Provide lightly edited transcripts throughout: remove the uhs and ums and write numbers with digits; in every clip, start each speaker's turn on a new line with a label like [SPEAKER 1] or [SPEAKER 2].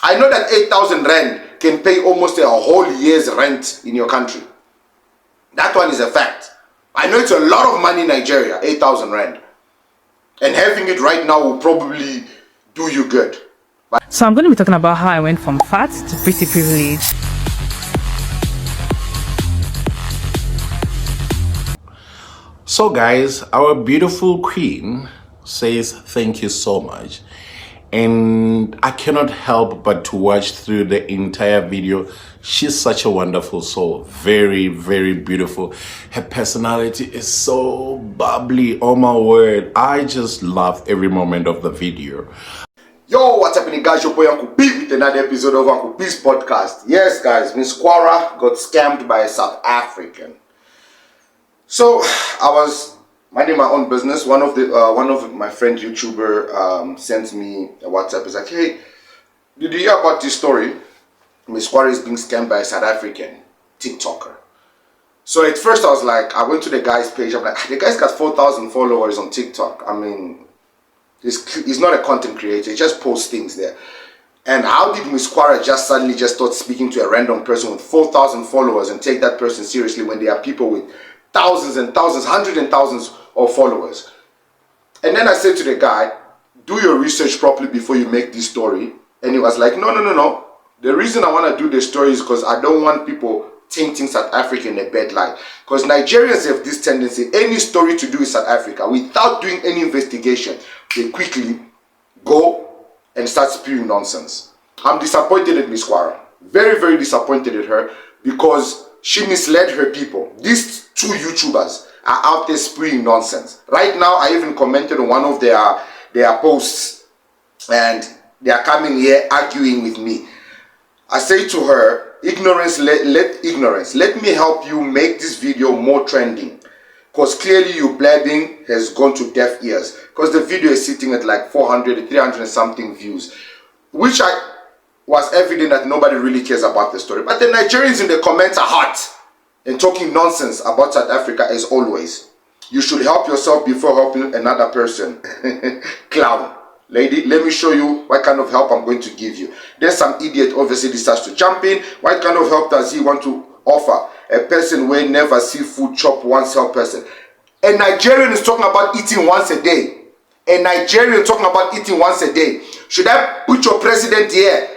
[SPEAKER 1] I know that 8,000 rand can pay almost a whole year's rent in your country. That one is a fact. I know it's a lot of money in Nigeria, 8,000 rand. And having it right now will probably do you good.
[SPEAKER 2] So I'm going to be talking about how I went from fat to pretty privileged.
[SPEAKER 3] So guys, our beautiful queen says thank you so much. And I cannot help but to watch through the entire video. She's such a wonderful soul. Very, very beautiful. Her personality is so bubbly. Oh my word. I just love every moment of the video.
[SPEAKER 1] Yo, what's happening guys? Your boy Uncle P with another episode of Uncle P's podcast. Yes guys, Miss Kwara got scammed by a South African. So I was minding my own business. One of my friend YouTuber sent me a WhatsApp. He's like, hey, did you hear about this story? Miss Kwara is being scammed by a South African TikToker. So at first I was like, I went to the guy's page. I'm like, the guy's got 4,000 followers on TikTok. I mean, he's not a content creator. He just posts things there. And how did Miss Kwara just suddenly just start speaking to a random person with 4,000 followers and take that person seriously when there are people with thousands and thousands, hundreds and thousands of followers? And then I said to the guy, do your research properly before you make this story. And he was like, no. The reason I want to do this story is because I don't want people tainting South Africa in a bad light. Because Nigerians have this tendency, any story to do with South Africa, without doing any investigation, they quickly go and start spewing nonsense. I'm disappointed at Miss Kwara. Very, very disappointed at her because she misled her people. These two YouTubers are out there spewing nonsense. Right now, I even commented on one of their posts and they are coming here arguing with me. I say to her, ignorance, let me help you make this video more trending. Because clearly your blabbing has gone to deaf ears. Because the video is sitting at like 400, 300 and something views. Which was evident that nobody really cares about the story. But the Nigerians in the comments are hot and talking nonsense about South Africa as always. You should help yourself before helping another person. Clown. Lady, let me show you what kind of help I'm going to give you. Then some idiot obviously decides to jump in. What kind of help does he want to offer? A person will never see food chop once help person. A Nigerian is talking about eating once a day. A Nigerian talking about eating once a day. Should I put your president here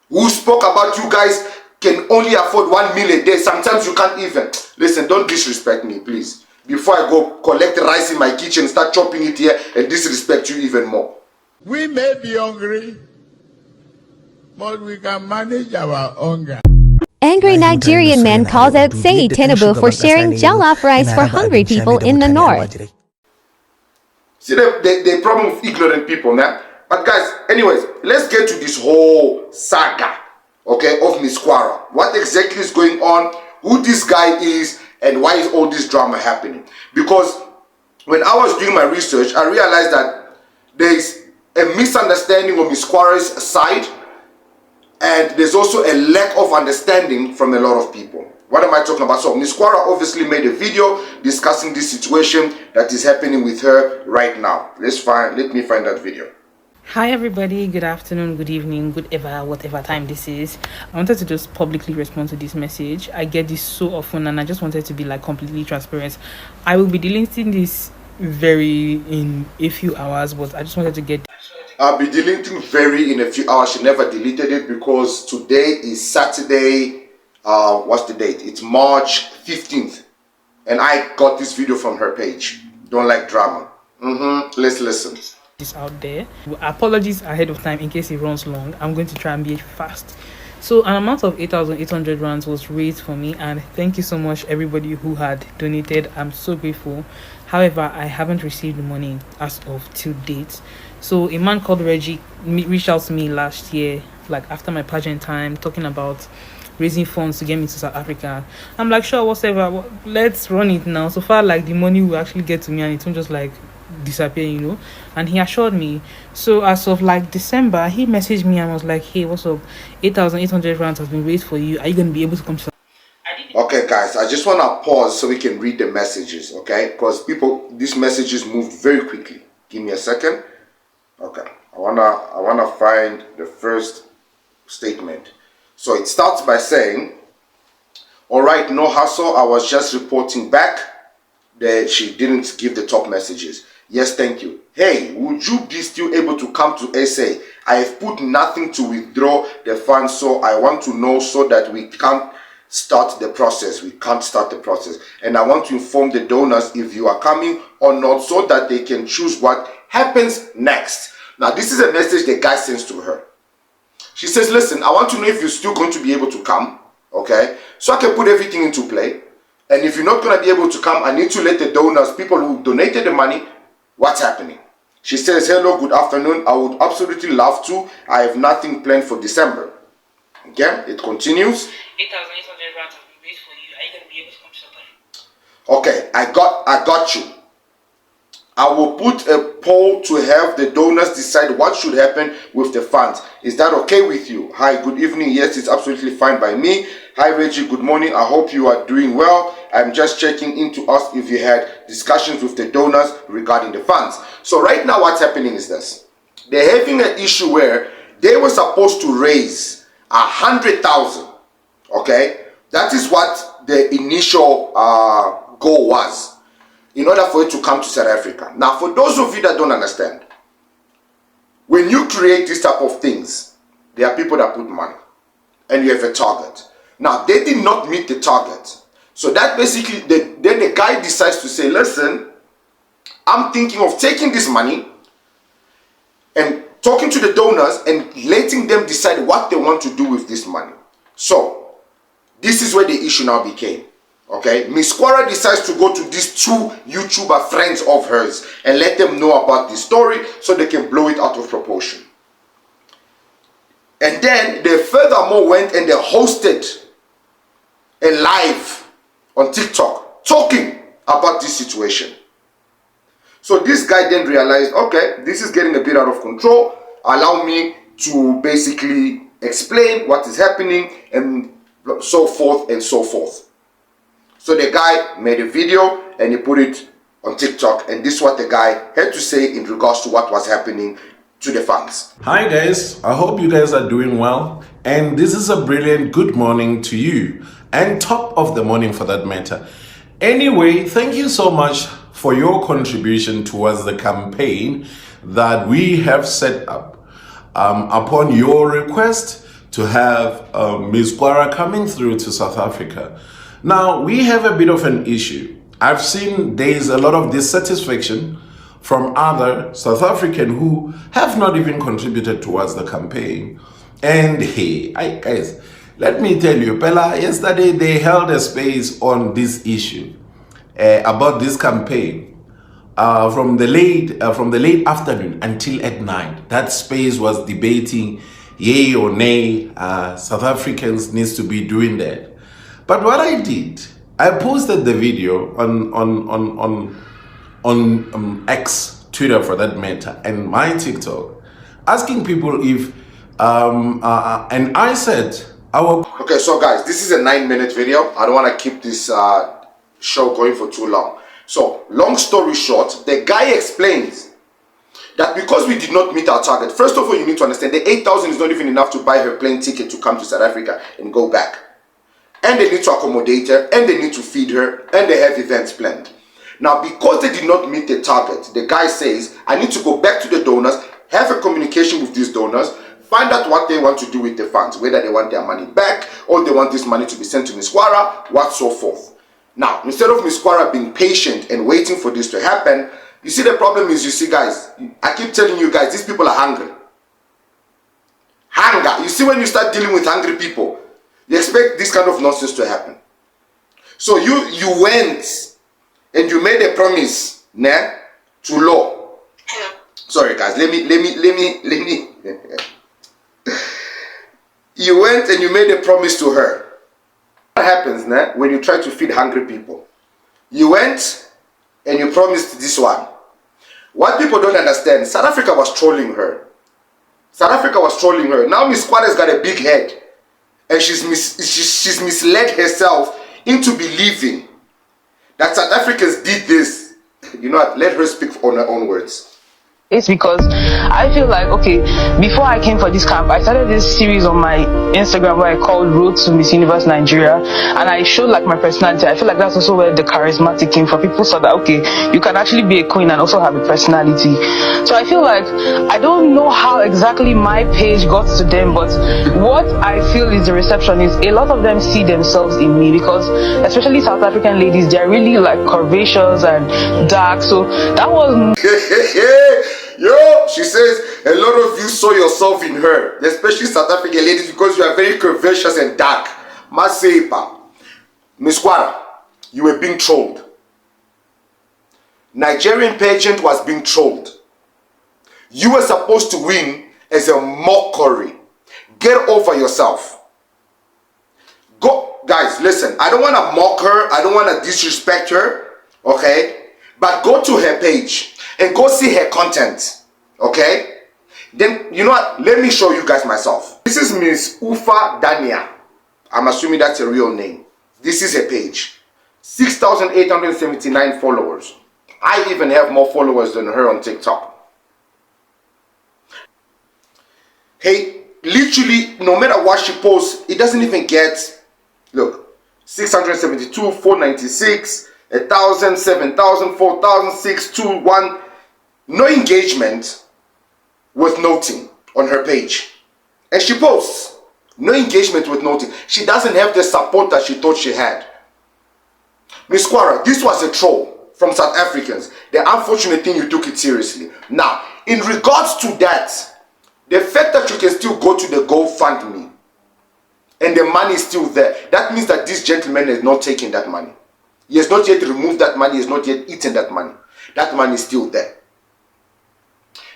[SPEAKER 1] who spoke about you guys can only afford 1 meal a day? Sometimes you can't even. Listen, don't disrespect me, please. Before I go collect rice in my kitchen, start chopping it here and disrespect you even more.
[SPEAKER 4] We may be hungry, but we can manage our hunger.
[SPEAKER 5] Angry Nigerian man calls out Sayi Tinubu for sharing jollof rice for hungry people in the north.
[SPEAKER 1] See the problem with ignorant people, man. But guys, anyways, let's get to this whole saga, okay, of Miss Kwara. What exactly is going on, who this guy is, and why is all this drama happening? Because when I was doing my research, I realized that there is a misunderstanding on Miss Kwara's side, and there's also a lack of understanding from a lot of people. What am I talking about? So Miss Kwara obviously made a video discussing this situation that is happening with her right now. Let me find that video.
[SPEAKER 2] Hi everybody, good afternoon, good evening, whatever time this is. I wanted to just publicly respond to this message. I get this so often and I just wanted to be like completely transparent. I will be deleting this in a few hours, but I just wanted to get.
[SPEAKER 1] I'll be deleting in a few hours. She never deleted it because today is Saturday. What's the date? It's March 15th. And I got this video from her page. Don't like drama. Let's listen.
[SPEAKER 2] This out there. Apologies ahead of time in case it runs long. I'm going to try and be fast. So an amount of 8,800 rands was raised for me, and thank you so much everybody who had donated. I'm so grateful. However, I haven't received the money as of to date. So a man called Reggie reached out to me last year, like after my pageant time, talking about raising funds to get me to South Africa. I'm like, sure, whatever, let's run it now. So far, like the money will actually get to me and it won't just like disappear, you know. And he assured me. So as of like December, he messaged me and was like, hey, what's up, 8,800 rands has been raised for you. Are you going to be able to come to?
[SPEAKER 1] Okay guys, I just want to pause so we can read the messages, okay? Because these messages moved very quickly. Give me a second. Okay, I wanna find the first statement. So it starts by saying, all right, no hassle. I was just reporting back that she didn't give the top messages. Yes, thank you. Hey, would you be still able to come to SA? I have put nothing to withdraw the funds, so I want to know so that we can't start the process. We can't start the process. And I want to inform the donors if you are coming or not so that they can choose what happens next. Now, this is a message the guy sends to her. She says, listen, I want to know if you're still going to be able to come, okay? So I can put everything into play. And if you're not going to be able to come, I need to let the donors, people who donated the money, what's happening. She says, hello, good afternoon. I would absolutely love to. I have nothing planned for December. Okay, it continues.
[SPEAKER 2] 8,800 rand will be wait for you. Are you going to be able to come to South Africa?
[SPEAKER 1] Okay, I got you. I will put a poll to have the donors decide what should happen with the funds. Is that okay with you? Hi, good evening. Yes, it's absolutely fine by me. Hi, Reggie. Good morning. I hope you are doing well. I'm just checking in to ask if you had discussions with the donors regarding the funds. So right now what's happening is this. They're having an issue where they were supposed to raise 100,000. Okay? That is what the initial goal was, in order for it to come to South Africa. Now, for those of you that don't understand, when you create this type of things, there are people that put money and you have a target. Now, they did not meet the target. So that basically, then the guy decides to say, listen, I'm thinking of taking this money and talking to the donors and letting them decide what they want to do with this money. So, this is where the issue now became. Okay, Miss Kwara decides to go to these two YouTuber friends of hers and let them know about this story so they can blow it out of proportion. And then they furthermore went and they hosted a live on TikTok talking about this situation. So this guy then realized, okay, this is getting a bit out of control. Allow me to basically explain what is happening and so forth and so forth. So the guy made a video and he put it on TikTok, and this is what the guy had to say in regards to what was happening to the funds.
[SPEAKER 3] Hi guys, I hope you guys are doing well, and this is a brilliant good morning to you, and top of the morning for that matter. Anyway, thank you so much for your contribution towards the campaign that we have set up upon your request to have Ms. Kwara coming through to South Africa. Now, we have a bit of an issue. I've seen there's a lot of dissatisfaction from other South African who have not even contributed towards the campaign. And hey, guys, let me tell you, Pella, yesterday they held a space on this issue about this campaign from the late afternoon until at night. That space was debating yay or nay, South Africans needs to be doing that. But what I did, I posted the video on X, Twitter for that matter, and my TikTok, asking people if, and I said,
[SPEAKER 1] Okay, so guys, this is a 9-minute video. I don't want to keep this show going for too long. So, long story short, the guy explains that because we did not meet our target, first of all, you need to understand the 8,000 is not even enough to buy her plane ticket to come to South Africa and go back. And they need to accommodate her, and they need to feed her, and they have events planned. Now, because they did not meet the target, the guy says, I need to go back to the donors, have a communication with these donors, find out what they want to do with the funds, whether they want their money back, or they want this money to be sent to Miss Kwara, what so forth. Now, instead of Miss Kwara being patient and waiting for this to happen, you see the problem is, you see guys, I keep telling you guys, these people are hungry. Hunger. You see, when you start dealing with hungry people, you expect this kind of nonsense to happen. So you went and you made a promise, nah, to law. Sorry guys, let me. You went and you made a promise to her. What happens, nah, when you try to feed hungry people? You went and you promised this one. What people don't understand, South Africa was trolling her. South Africa was trolling her. Now Miss Kwara's got a big head. And she's misled herself into believing that South Africans did this. You know what? Let her speak on her own words.
[SPEAKER 2] It's because I feel like, okay, before I came for this camp, I started this series on my Instagram where I called Road to Miss Universe Nigeria, and I showed like my personality. I feel like that's also where the charismatic came from. People saw that, okay, you can actually be a queen and also have a personality. So I feel like, I don't know how exactly my page got to them, but what I feel is the reception is a lot of them see themselves in me, because especially South African ladies, they're really like curvaceous and dark. So that was
[SPEAKER 1] Yo, she says a lot of you saw yourself in her, especially South African ladies, because you are very curvaceous and dark. Masepa. Miss Kwara, you were being trolled. Nigerian pageant was being trolled. You were supposed to win as a mockery. Get over yourself. Go, guys, listen, I don't want to mock her. I don't want to disrespect her, okay? But go to her page and go see her content, okay? Then, you know what? Let me show you guys myself. This is Miss Ufa Dania. I'm assuming that's a real name. This is her page. 6,879 followers. I even have more followers than her on TikTok. Hey, literally, no matter what she posts, it doesn't even get, look, 672, 496, 1,000, 7,000, 4,000, 6, 2, 1. No engagement with noting on her page. And she posts. No engagement with noting. She doesn't have the support that she thought she had. Miss Kwara, this was a troll from South Africans. The unfortunate thing, you took it seriously. Now, in regards to that, the fact that you can still go to the GoFundMe and the money is still there, that means that this gentleman is not taking that money. He has not yet removed that money. He has not yet eaten that money. That money is still there.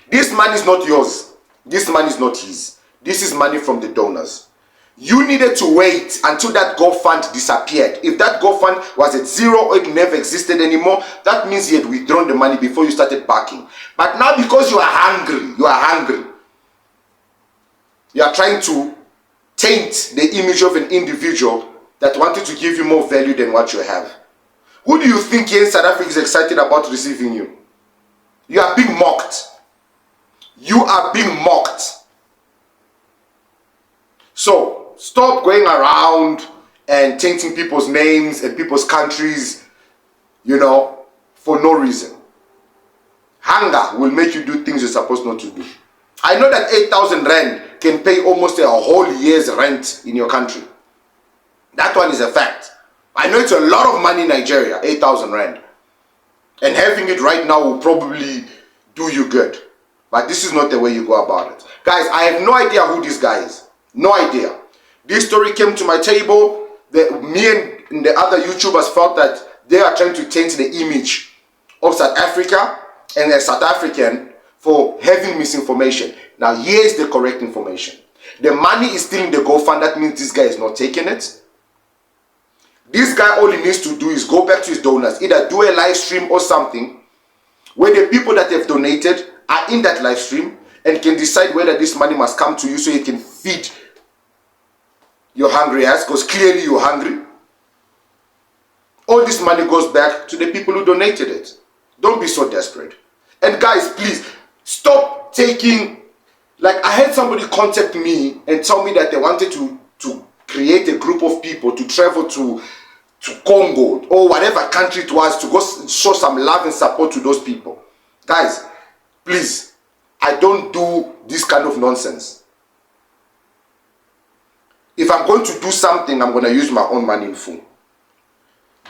[SPEAKER 1] This money is not yours. This money is not his. This is money from the donors. You needed to wait until that GoFund disappeared. If that GoFund was at zero or it never existed anymore, that means he had withdrawn the money before you started backing. But now, because you are hungry, you are trying to taint the image of an individual that wanted to give you more value than what you have. Who do you think here in South Africa is excited about receiving you? You are being mocked. You are being mocked. So, stop going around and tainting people's names and people's countries, you know, for no reason. Hunger will make you do things you're supposed not to do. I know that 8,000 rand can pay almost a whole year's rent in your country. That one is a fact. I know it's a lot of money in Nigeria, 8,000 rand. And having it right now will probably do you good. But this is not the way you go about it. Guys, I have no idea who this guy is. No idea. This story came to my table. Me and the other YouTubers felt that they are trying to taint the image of South Africa and a South African for having misinformation. Now, here's the correct information. The money is still in the GoFund. That means this guy is not taking it. This guy, all he needs to do is go back to his donors, either do a live stream or something, where the people that have donated are in that live stream and can decide whether this money must come to you so you can feed your hungry ass, because clearly you're hungry. All this money goes back to the people who donated it. Don't be so desperate. And guys, please, stop taking, like I had somebody contact me and tell me that they wanted to create a group of people to travel to Congo or whatever country it was to go show some love and support to those people. Guys, please, I don't do this kind of nonsense. If I'm going to do something, I'm going to use my own money in full.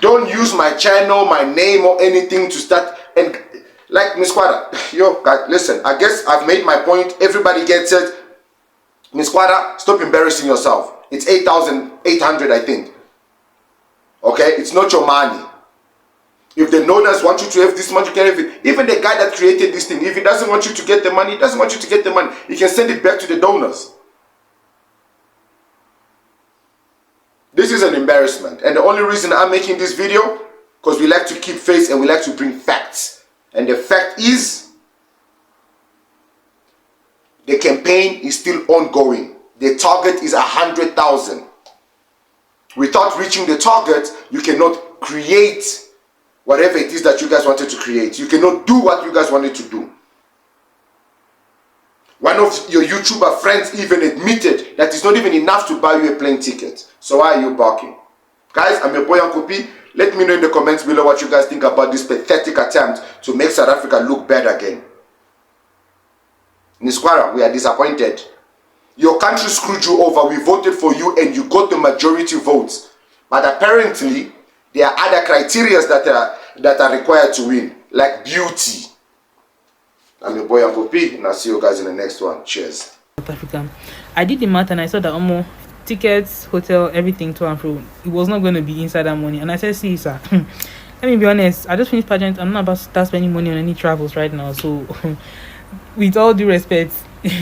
[SPEAKER 1] Don't use my channel, my name or anything to start. And like Miss Kwara, yo, guys, listen, I guess I've made my point. Everybody gets it. Miss Kwara, stop embarrassing yourself. It's 8,800, I think. Okay? It's not your money. If the donors want you to have this much, you can have it. Even the guy that created this thing, if he doesn't want you to get the money, he doesn't want you to get the money. He can send it back to the donors. This is an embarrassment. And the only reason I'm making this video, because we like to keep face and we like to bring facts. And the fact is, the campaign is still ongoing. The target is 100,000. Without reaching the target, you cannot create whatever it is that you guys wanted to create. You cannot do what you guys wanted to do. One of your YouTuber friends even admitted that it's not even enough to buy you a plane ticket. So why are you barking? Guys, I'm your boy Uncle P. Let me know in the comments below what you guys think about this pathetic attempt to make South Africa look bad again. Miss Kwara, we are disappointed. Your country screwed you over. We voted for you and you got the majority votes. But apparently, there are other criteria that are required to win, like beauty. I'm your boy Uncle P, and I'll see you guys in the next one. Cheers.
[SPEAKER 2] South Africa. I did the math and I saw that almost tickets, hotel, everything to and fro, it was not going to be inside that money. And I said, see, sir, let me be honest, I just finished pageant. I'm not about to start spending money on any travels right now. So, with all due respect,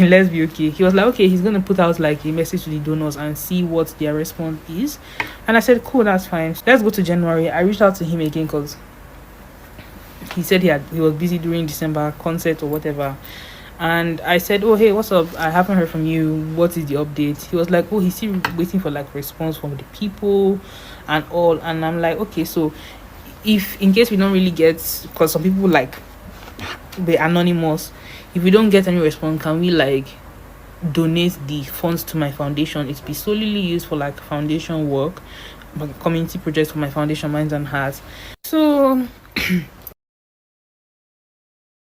[SPEAKER 2] let's be okay. He was like, okay, he's going to put out like a message to the donors and see what their response is. And I said, cool, that's fine. Let's go to January. I reached out to him again because he said he was busy during December concert or whatever. And I said, oh, hey, what's up? I haven't heard from you. What is the update? He was like, oh, he's still waiting for like response from the people and all. And I'm like, okay, so if in case we don't really get, because some people like the anonymous, if we don't get any response, can we like donate the funds to my foundation? It's be solely used for like foundation work, like community projects for my foundation, Minds and Hearts. So